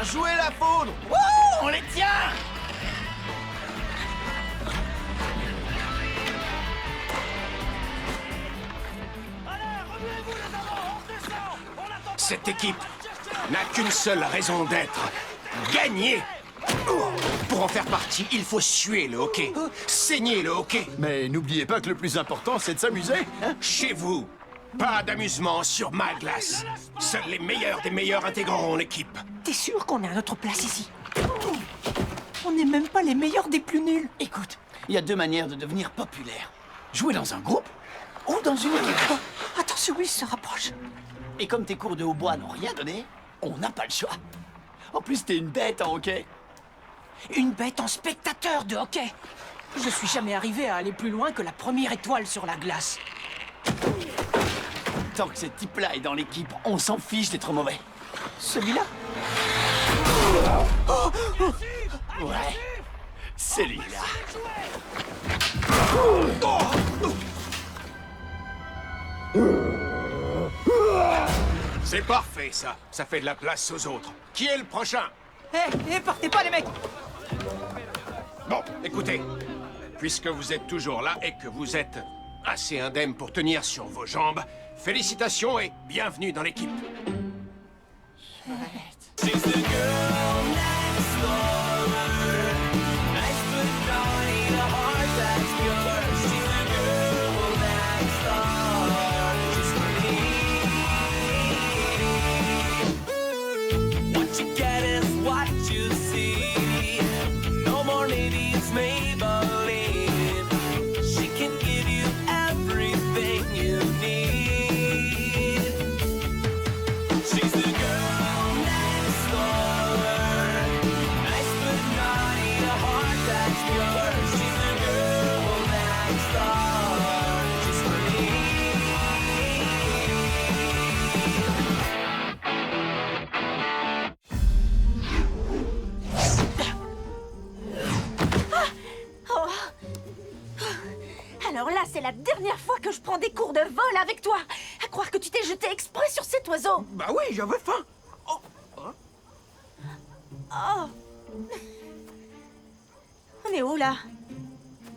jouer la foudre. Wouh, on les tient. Cette équipe n'a qu'une seule raison d'être. Gagner. Pour en faire partie, il faut suer le hockey, saigner le hockey. Mais n'oubliez pas que le plus important, c'est de s'amuser. Hein? Chez vous, pas d'amusement sur ma glace. Seuls les meilleurs des meilleurs intégreront l'équipe. T'es sûr qu'on est à notre place ici? On n'est même pas les meilleurs des plus nuls. Écoute, il y a deux manières de devenir populaire. Jouer dans un groupe ou dans une équipe. Attention, il se rapproche. Et comme tes cours de hautbois n'ont rien donné, on n'a pas le choix. En plus, t'es une bête en hockey. Une bête en spectateur de hockey. Je suis jamais arrivé à aller plus loin que la première étoile sur la glace. Tant que ce type-là est dans l'équipe, on s'en fiche d'être mauvais. Celui-là? Ouais, celui-là. C'est parfait, ça. Ça fait de la place aux autres. Qui est le prochain? Hé, partez pas les mecs! Bon, écoutez. Puisque vous êtes toujours là et que vous êtes assez indemne pour tenir sur vos jambes, félicitations et bienvenue dans l'équipe. Alors là, c'est la dernière fois que je prends des cours de vol avec toi. À croire que tu t'es jeté exprès sur cet oiseau. Bah oui, j'avais faim. Oh. On est où, là?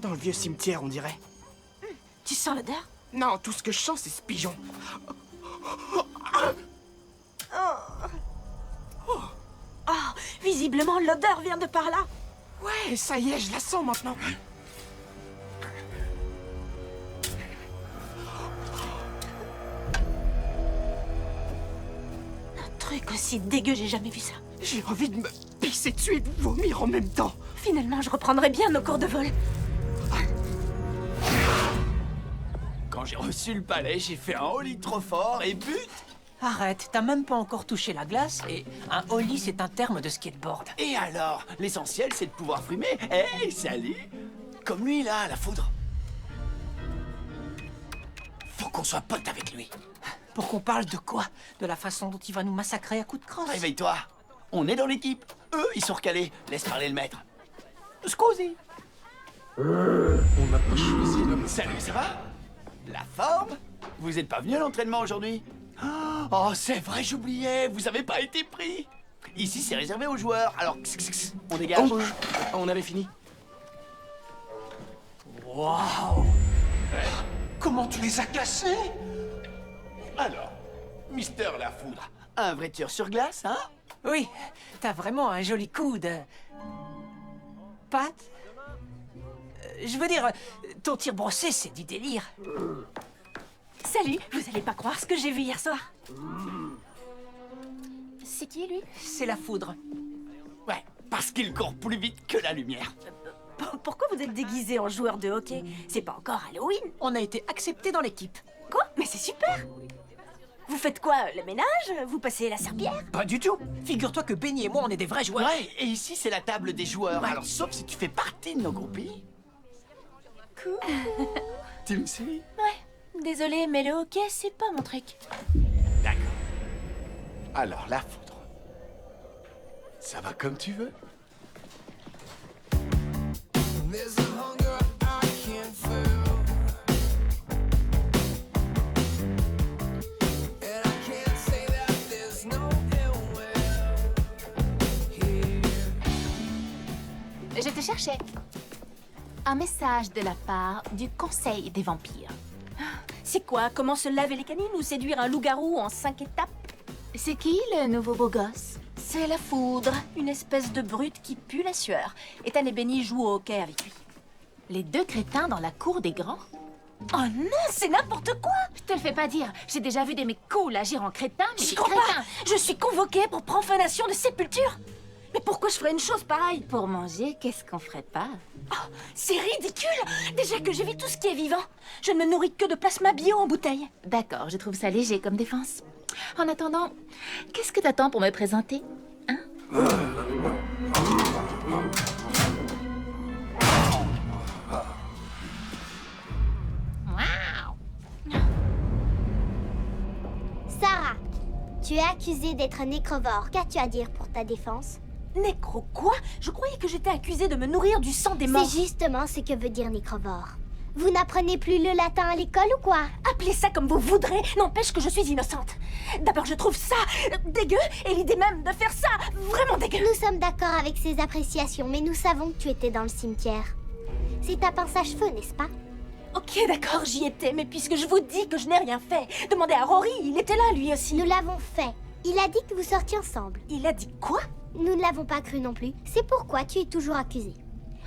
Dans le vieux cimetière, on dirait. Tu sens l'odeur? Non, tout ce que je sens, c'est ce pigeon. Oh, visiblement, l'odeur vient de par là. Ouais, ça y est, je la sens maintenant. Un truc aussi dégueu, j'ai jamais vu ça. J'ai envie de me pisser dessus et de vomir en même temps. Finalement, je reprendrai bien nos cours de vol. Quand j'ai reçu le palais, j'ai fait un holly trop fort et but. Arrête, t'as même pas encore touché la glace et un holly, c'est un terme de skateboard. Et alors, l'essentiel, c'est de pouvoir frimer. Hey, salut. Comme lui, là, la foudre. Faut qu'on soit potes avec lui. Pour qu'on parle de quoi? De la façon dont il va nous massacrer à coups de crosse? Réveille-toi. On est dans l'équipe. Eux, ils sont recalés. Laisse parler le maître. Scusi. On n'a pas choisi le... Salut, ça va? La forme? Vous êtes pas venu à l'entraînement aujourd'hui? Oh, c'est vrai, j'oubliais. Vous avez pas été pris. Ici, c'est réservé aux joueurs. Alors, on dégage. On avait fini. Waouh. Comment tu les as cassés? Alors, Mister La Foudre, un vrai tir sur glace, hein? Oui, t'as vraiment un joli coude. Pat? Je veux dire, ton tir brossé, c'est du délire. Salut, vous allez pas croire ce que j'ai vu hier soir. C'est qui, lui? C'est la foudre. Ouais, parce qu'il court plus vite que la lumière. Pourquoi vous êtes déguisé en joueur de hockey? C'est pas encore Halloween. On a été acceptés dans l'équipe. Quoi? Mais c'est super. Vous faites quoi? Le ménage? Vous passez la serpillière? Pas du tout. Figure-toi que Benny et moi, on est des vrais joueurs. Ouais, et ici, c'est la table des joueurs. Alors, sauf si tu fais partie de nos groupies. Cool. Tu me suis? Ouais. Désolée, mais le hockey, c'est pas mon truc. D'accord. Alors, La Foudre. Ça va comme tu veux. There's a hunger I can't feel, and I can't say that there's no ill will. cherchais. Un message de la part du Conseil des vampires. C'est quoi? Comment se laver les canines ou séduire un loup-garou en 5 étapes? C'est qui le nouveau beau gosse? C'est la foudre, une espèce de brute qui pue la sueur. Ethan et Benny jouent au hockey avec lui. Les deux crétins dans la cour des grands? Oh non, c'est n'importe quoi! Je te le fais pas dire. J'ai déjà vu des mecs cool agir en crétin, mais J'y des crois crétins. pas! Je suis convoquée pour profanation de sépulture! Mais pourquoi je ferais une chose pareille? Pour manger, qu'est-ce qu'on ferait pas? Oh, c'est ridicule! Déjà que j'évite tout ce qui est vivant. Je ne me nourris que de plasma bio en bouteille. D'accord, je trouve ça léger comme défense. En attendant, qu'est-ce que t'attends pour me présenter? Hein? Waouh! Sarah, tu es accusée d'être un nécrovore. Qu'as-tu à dire pour ta défense? Nécro quoi? Je croyais que j'étais accusée de me nourrir du sang des morts. C'est justement ce que veut dire nécrovore. Vous n'apprenez plus le latin à l'école ou quoi? Appelez ça comme vous voudrez, n'empêche que je suis innocente. D'abord, je trouve ça dégueu, et l'idée même de faire ça, vraiment dégueu. Nous sommes d'accord avec ces appréciations, mais nous savons que tu étais dans le cimetière. C'est un pince à cheveux, n'est-ce pas? Ok, d'accord, j'y étais, mais puisque je vous dis que je n'ai rien fait, demandez à Rory, il était là lui aussi. Nous l'avons fait. Il a dit que vous sortiez ensemble. Il a dit quoi? Nous ne l'avons pas cru non plus. C'est pourquoi tu es toujours accusé.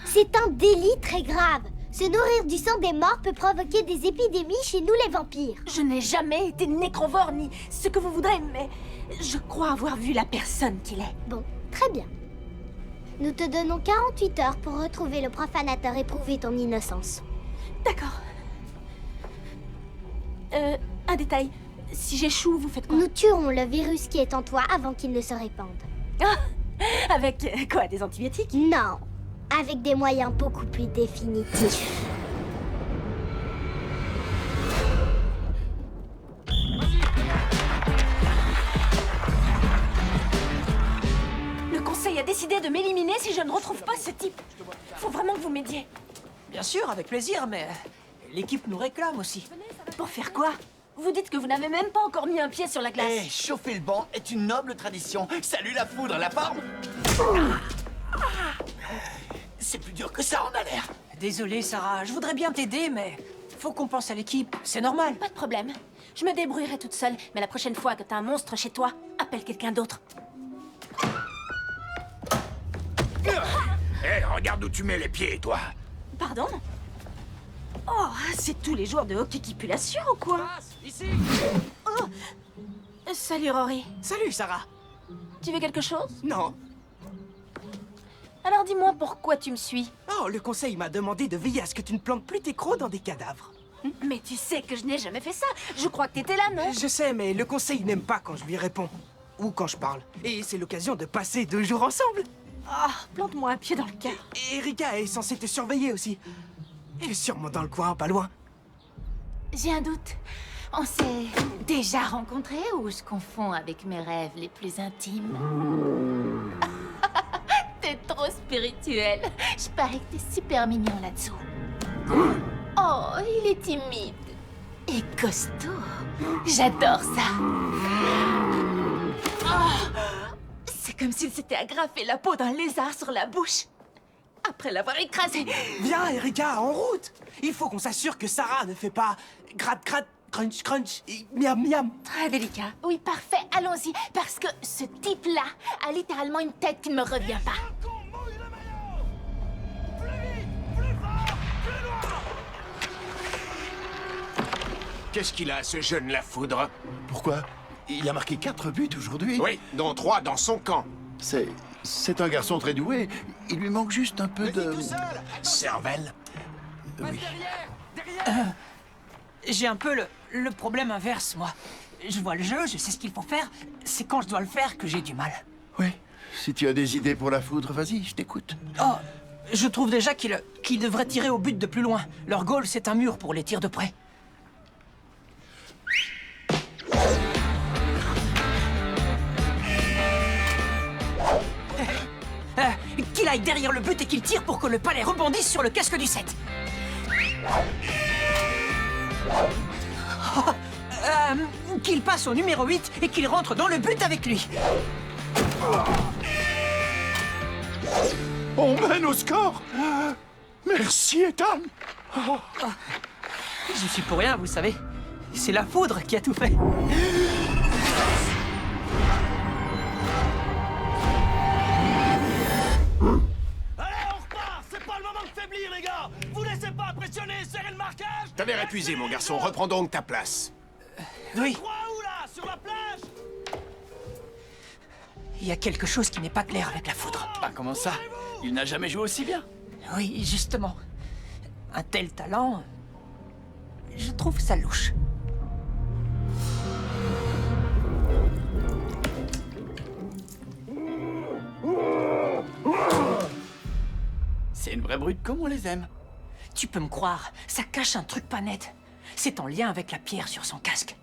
C'est un délit très grave. Se nourrir du sang des morts peut provoquer des épidémies chez nous les vampires. Je n'ai jamais été nécrovore ni ce que vous voudrez, mais je crois avoir vu la personne qu'il est. Bon, très bien. Nous te donnons 48 heures pour retrouver le profanateur et prouver ton innocence. D'accord. Un détail. Si j'échoue, vous faites quoi? Nous tuerons le virus qui est en toi avant qu'il ne se répande. Ah, avec quoi, des antibiotiques? Non, avec des moyens beaucoup plus définitifs. Le conseil a décidé de m'éliminer si je ne retrouve pas ce type. Faut vraiment que vous m'aidiez. Bien sûr, avec plaisir, mais l'équipe nous réclame aussi. Pour faire quoi? Vous dites que vous n'avez même pas encore mis un pied sur la glace. Eh, chauffer le banc est une noble tradition. Salut la foudre, la forme. C'est plus dur que ça en a l'air. Désolé, Sarah, je voudrais bien t'aider, mais faut qu'on pense à l'équipe, c'est normal. Pas de problème. Je me débrouillerai toute seule, mais la prochaine fois que t'as un monstre chez toi, appelle quelqu'un d'autre. Hé, regarde où tu mets les pieds, toi. Pardon? Oh, c'est tous les joueurs de hockey qui puent la sueur ou quoi? Ici. Oh. Salut Rory. Salut, Sarah. Tu veux quelque chose? Non. Alors dis-moi pourquoi tu me suis. Oh, le conseil m'a demandé de veiller à ce que tu ne plantes plus tes crocs dans des cadavres. Mais tu sais que je n'ai jamais fait ça. Je crois que t'étais là, non? Je sais, mais le conseil n'aime pas quand je lui réponds. Ou quand je parle. Et c'est l'occasion de passer 2 jours ensemble. Ah, plante-moi un pied dans le cœur. Et Erika est censée te surveiller aussi. Elle est sûrement dans le coin, pas loin. J'ai un doute. On s'est déjà rencontrés ou je confonds avec mes rêves les plus intimes? T'es trop spirituel. Je parie que t'es super mignon là-dessous. Oh, il est timide. Et costaud. J'adore ça. Oh, c'est comme s'il s'était agrafé la peau d'un lézard sur la bouche. Après l'avoir écrasé. Viens, Erika, en route. Il faut qu'on s'assure que Sarah ne fait pas gratte, gratte, crunch, crunch, et miam, miam. Très délicat. Oui, parfait, allons-y. Parce que ce type-là a littéralement une tête qui ne me revient pas. Qu'est-ce qu'il a, ce jeune la foudre? Pourquoi? Il a marqué 4 buts aujourd'hui. Oui, dont 3 dans son camp. C'est un garçon très doué. Il lui manque juste un peu de... Cervelle. Oui. J'ai un peu le problème inverse, moi. Je vois le jeu, je sais ce qu'il faut faire. C'est quand je dois le faire que j'ai du mal. Oui. Si tu as des idées pour la foudre, vas-y, je t'écoute. Oh, je trouve déjà qu'ils devraient tirer au but de plus loin. Leur goal, c'est un mur pour les tirs de près. Qu'il aille derrière le but et qu'il tire pour que le palais rebondisse sur le casque du 7. Qu'il passe au numéro 8 et qu'il rentre dans le but avec lui. On mène au score. Merci, Ethan. J'y suis pour rien, vous savez. C'est la foudre qui a tout fait. Allez, on repart. C'est pas le moment de faiblir, les gars. Vous laissez pas impressionner, serrez le marquage. T'as l'air épuisé, mon garçon. Reprends donc ta place. Oui, Trois où, là? Sur la plage? il y a quelque chose qui n'est pas clair avec la foudre. Bah, comment ça? Il n'a jamais joué aussi bien. Oui, justement. Un tel talent... Je trouve ça louche. C'est une vraie brute comme on les aime. Tu peux me croire, ça cache un truc pas net. C'est en lien avec la pierre sur son casque.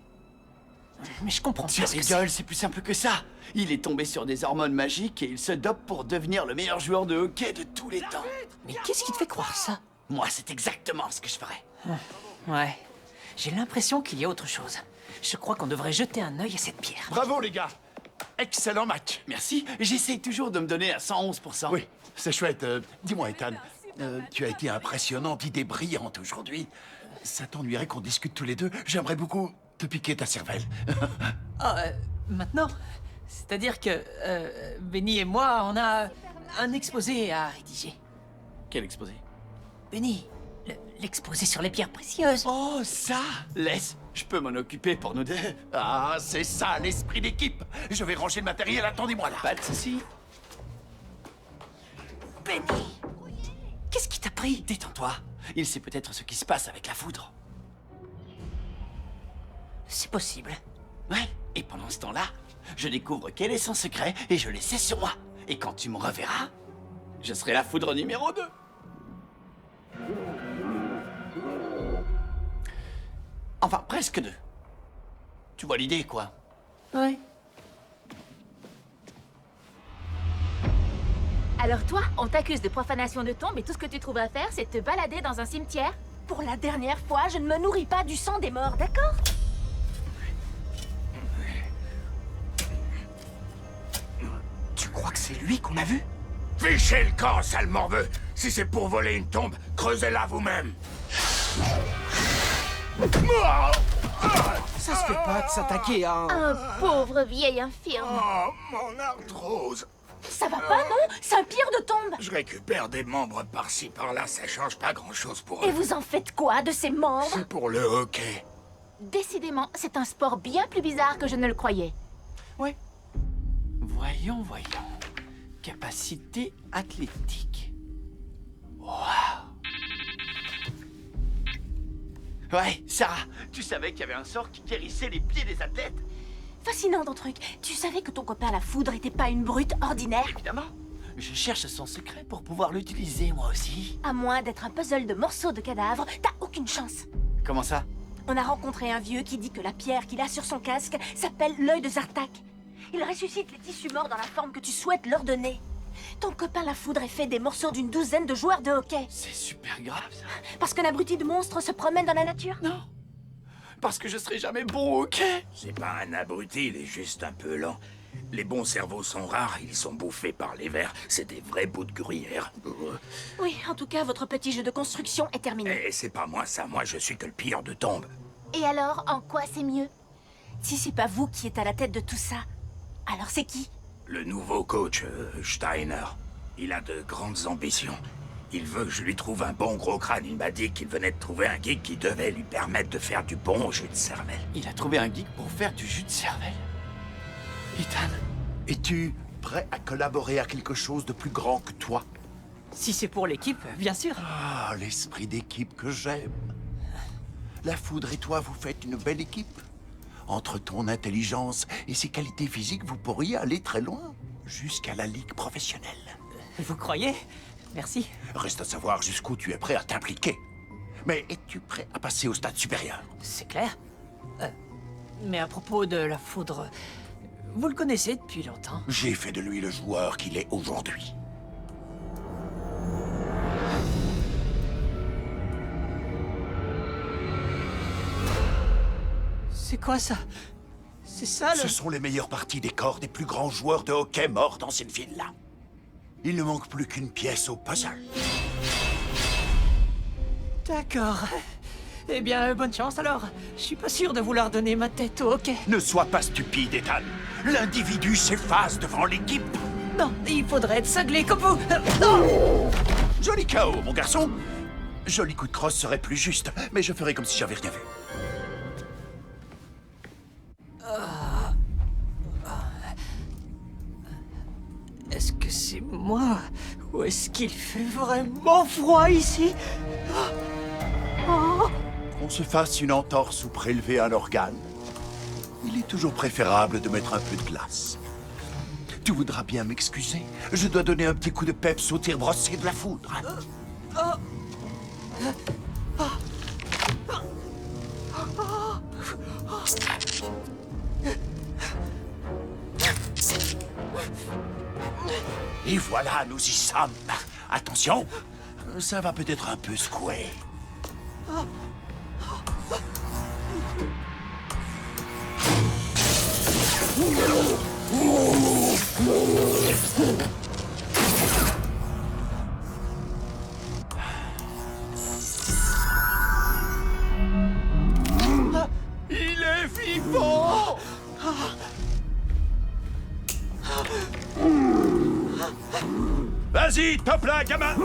Mais je comprends Tu pas ce que c'est. rigoles, c'est plus simple que ça. Il est tombé sur des hormones magiques et il se dope pour devenir le meilleur joueur de hockey de tous les temps. Mais qu'est-ce qui te fait croire ça? Moi, c'est exactement ce que je ferais. Ouais, j'ai l'impression qu'il y a autre chose. Je crois qu'on devrait jeter un œil à cette pierre. Bravo, les gars. Excellent match. Merci, j'essaye toujours de me donner à 111%. Oui, c'est chouette. Dis-moi, Ethan, tu as été impressionnant, d'idées brillantes aujourd'hui. Ça t'ennuierait qu'on discute tous les deux? J'aimerais beaucoup te piquer ta cervelle. Maintenant? C'est-à-dire que Benny et moi, on a un exposé à rédiger. Quel exposé? Benny, l'exposé sur les pierres précieuses. Oh, ça! Laisse, je peux m'en occuper pour nous deux. Ah, c'est ça, l'esprit d'équipe. Je vais ranger le matériel, attendez-moi là. Pas de soucis. Benny, qu'est-ce qui t'a pris? Détends-toi. Il sait peut-être ce qui se passe avec la foudre. C'est possible. Ouais, et pendant ce temps-là, je découvre quel est son secret et je l'essaie sur moi. Et quand tu me reverras, je serai la foudre numéro 2. Enfin, presque 2. Tu vois l'idée, quoi? Oui. Alors toi, on t'accuse de profanation de tombe et tout ce que tu trouves à faire, c'est de te balader dans un cimetière? Pour la dernière fois, je ne me nourris pas du sang des morts, d'accord? Tu crois que c'est lui qu'on a vu? Fichez le camp, sale morveux. Si c'est pour voler une tombe, creusez-la vous-même. Ça se fait pas de s'attaquer à un... Un pauvre vieil infirme. Oh, mon arthrose. Ça va pas, non? C'est un pierre de tombe. Je récupère des membres par-ci, par-là, ça change pas grand-chose pour Et eux. vous en faites quoi de ces membres? C'est pour le hockey. Décidément, c'est un sport bien plus bizarre que je ne le croyais. Ouais. Voyons. Capacité athlétique. Waouh. Ouais, Sarah, tu savais qu'il y avait un sort qui guérissait les pieds des athlètes? Fascinant ton truc. Tu savais que ton copain la foudre était pas une brute ordinaire? Évidemment. Je cherche son secret pour pouvoir l'utiliser, moi aussi. À moins d'être un puzzle de morceaux de cadavres, t'as aucune chance. Comment ça? On a rencontré un vieux qui dit que la pierre qu'il a sur son casque s'appelle l'œil de Zartak. Il ressuscite les tissus morts dans la forme que tu souhaites leur donner. Ton copain la foudre est fait des morceaux d'une douzaine de joueurs de hockey. C'est super grave, ça. Parce qu'un abruti de monstre se promène dans la nature? Non. Parce que je serai jamais bon au hockey. C'est pas un abruti, il est juste un peu lent. Les bons cerveaux sont rares, ils sont bouffés par les vers. C'est des vrais bouts de gruyère. Oui, en tout cas, votre petit jeu de construction est terminé. Et c'est pas moi ça, moi je suis que le pire de tombe. Et alors, en quoi c'est mieux? Si c'est pas vous qui êtes à la tête de tout ça, alors c'est qui? Le nouveau coach, Steiner, il a de grandes ambitions. Il veut que je lui trouve un bon gros crâne. Il m'a dit qu'il venait de trouver un geek qui devait lui permettre de faire du bon jus de cervelle. Il a trouvé un geek pour faire du jus de cervelle. Ethan, Es-tu prêt à collaborer à quelque chose de plus grand que toi? Si c'est pour l'équipe, bien sûr. Ah, l'esprit d'équipe que j'aime. La foudre et toi, vous faites une belle équipe. Entre ton intelligence et ses qualités physiques, vous pourriez aller très loin. Jusqu'à la ligue professionnelle. Vous croyez? Merci. Reste à savoir jusqu'où tu es prêt à t'impliquer. Mais es-tu prêt à passer au stade supérieur? C'est clair. Mais à propos de la foudre, vous le connaissez depuis longtemps? J'ai fait de lui le joueur qu'il est aujourd'hui. C'est quoi ça? C'est ça le... Ce sont les meilleures parties des corps des plus grands joueurs de hockey morts dans cette ville-là. Il ne manque plus qu'une pièce au puzzle. D'accord. Eh bien, bonne chance alors. Je suis pas sûr de vouloir donner ma tête au hockey. Ne sois pas stupide, Ethan. L'individu s'efface devant l'équipe. Non, il faudrait être cinglé comme vous. Non. Joli KO, mon garçon. Joli coup de crosse serait plus juste, mais je ferai comme si j'avais rien vu. Est-ce que c'est moi ou est-ce qu'il fait vraiment froid ici? Qu'on se fasse une entorse ou prélever un organe, il est toujours préférable de mettre un peu de glace. Tu voudras bien m'excuser. Je dois donner un petit coup de peps au tir brossé de la foudre. Et voilà, nous y sommes. Attention, ça va peut-être un peu secouer. Il est vivant! Vas-y, top là, gamin!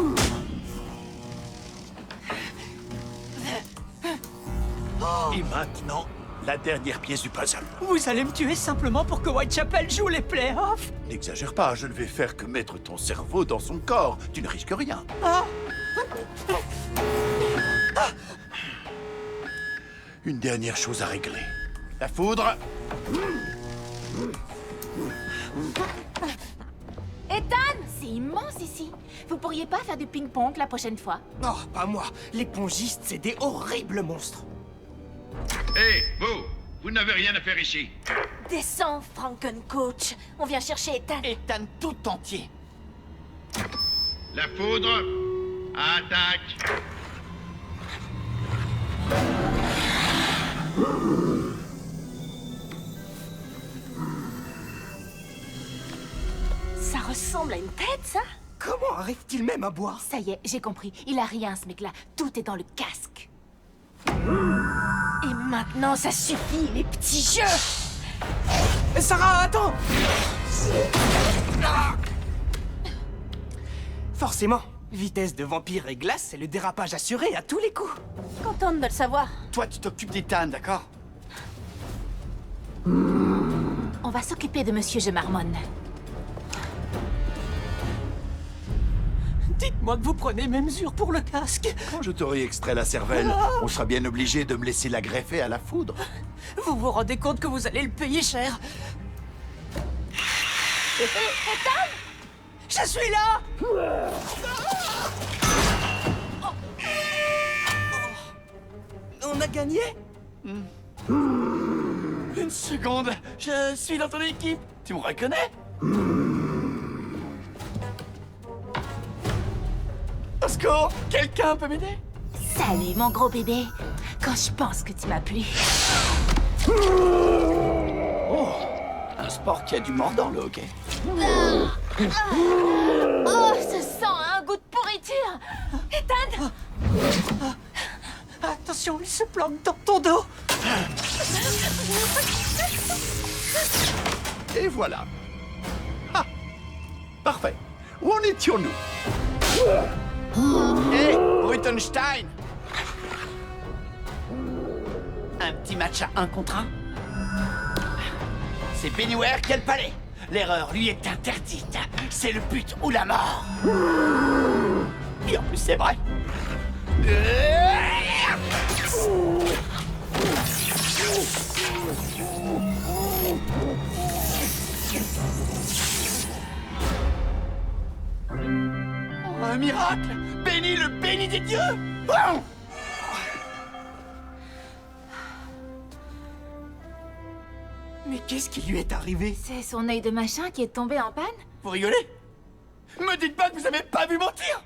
Et maintenant, la dernière pièce du puzzle. Vous allez me tuer simplement pour que Whitechapel joue les playoffs? N'exagère pas, je ne vais faire que mettre ton cerveau dans son corps. Tu ne risques rien. Une dernière chose à régler. La foudre. Ethan, c'est immense ici. Vous pourriez pas faire du ping-pong la prochaine fois? Oh, pas moi. Les pongistes, c'est des horribles monstres. Hé, vous n'avez rien à faire ici. Descends, Frankencoach. On vient chercher Ethan. Ethan tout entier. La foudre, attaque. Ça ressemble à une tête, ça? Comment arrive-t-il même à boire? Ça y est, j'ai compris. Il a rien, ce mec-là. Tout est dans le casque. Et maintenant, ça suffit, les petits jeux! Sarah, attends! Forcément, vitesse de vampire et glace, c'est le dérapage assuré à tous les coups. Contente de le savoir. Toi, tu t'occupes d'Ethan, d'accord? On va s'occuper de Monsieur Je Marmonne. Dites-moi que vous prenez mes mesures pour le casque. Quand je t'aurai extrait la cervelle, on sera bien obligé de me laisser la greffer à la foudre. Vous vous rendez compte que vous allez le payer cher? Ethan! Je suis là! On a gagné? Une seconde, je suis dans ton équipe. Tu me reconnais? Au secours, quelqu'un peut m'aider? Salut, mon gros bébé. Quand je pense que tu m'as plu. Oh, un sport qui a du mordant, le hockey. Oh, ce sang a un goût de pourriture. Ethan! Attention, il se plante dans ton dos. Et voilà. Ah, parfait. Où en étions-nous? Hé, Brutenstein! Un petit match à 1 contre 1? C'est Bennyware qui a le palais. L'erreur lui est interdite. C'est le but ou la mort. Et en plus, c'est vrai. Oh, un miracle! Béni le béni des dieux! Oh! Mais qu'est-ce qui lui est arrivé? C'est son œil de machin qui est tombé en panne? Vous rigolez? Me dites pas que vous avez pas vu mentir!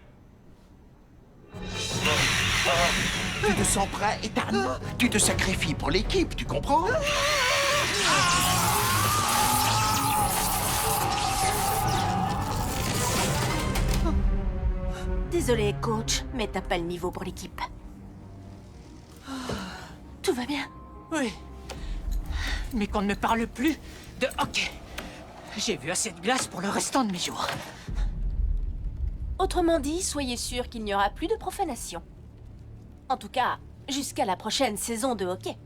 Tu te sens prêt, Ethan? Tu te sacrifies pour l'équipe, tu comprends? Désolé, coach, mais t'as pas le niveau pour l'équipe. Tout va bien? Oui. Mais qu'on ne me parle plus de hockey. J'ai vu assez de glace pour le restant de mes jours. Autrement dit, soyez sûr qu'il n'y aura plus de profanation. En tout cas, jusqu'à la prochaine saison de hockey.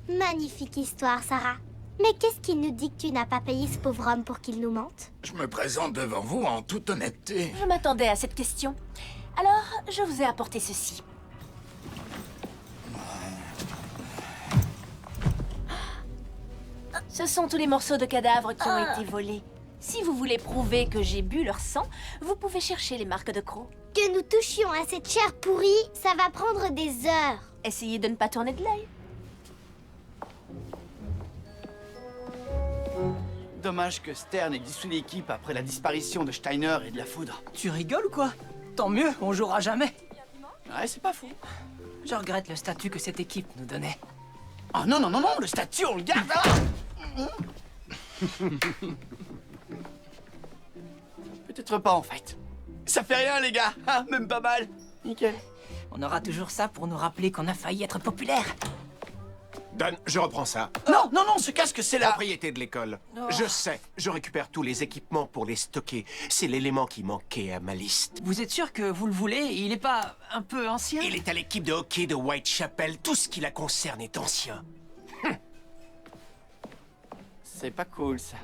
Magnifique histoire, Sarah. Mais qu'est-ce qui nous dit que tu n'as pas payé ce pauvre homme pour qu'il nous mente? Je me présente devant vous en toute honnêteté. Je m'attendais à cette question. Alors, je vous ai apporté ceci. Ce sont tous les morceaux de cadavres qui ont été volés. Si vous voulez prouver que j'ai bu leur sang, vous pouvez chercher les marques de crocs. Que nous touchions à cette chair pourrie, ça va prendre des heures. Essayez de ne pas tourner de l'œil. Dommage que Stern ait dissous l'équipe après la disparition de Steiner et de la foudre. Tu rigoles ou quoi? Tant mieux, on jouera jamais. Ouais, c'est pas fou. Je regrette le statut que cette équipe nous donnait. Oh non, non, non, non, le statut, on le garde. Peut-être pas, en fait. Ça fait rien, les gars. Ah, même pas mal. Nickel. On aura toujours ça pour nous rappeler qu'on a failli être populaire. Don, je reprends ça. Non, non, non, ce casque, c'est la... Propriété de l'école. Je sais, je récupère tous les équipements pour les stocker. C'est l'élément qui manquait à ma liste. Vous êtes sûr que vous le voulez? Il est pas un peu ancien? Il est à l'équipe de hockey de Whitechapel. Tout ce qui la concerne est ancien. C'est pas cool, ça.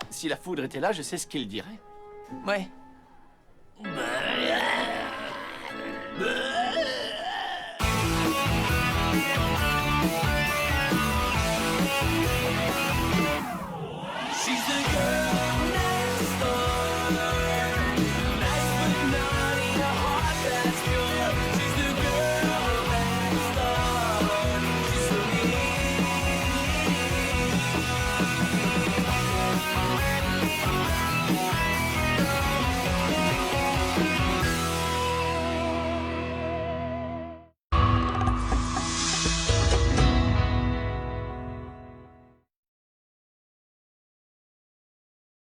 Si la foudre était là, je sais ce qu'il dirait. Ouais. She's the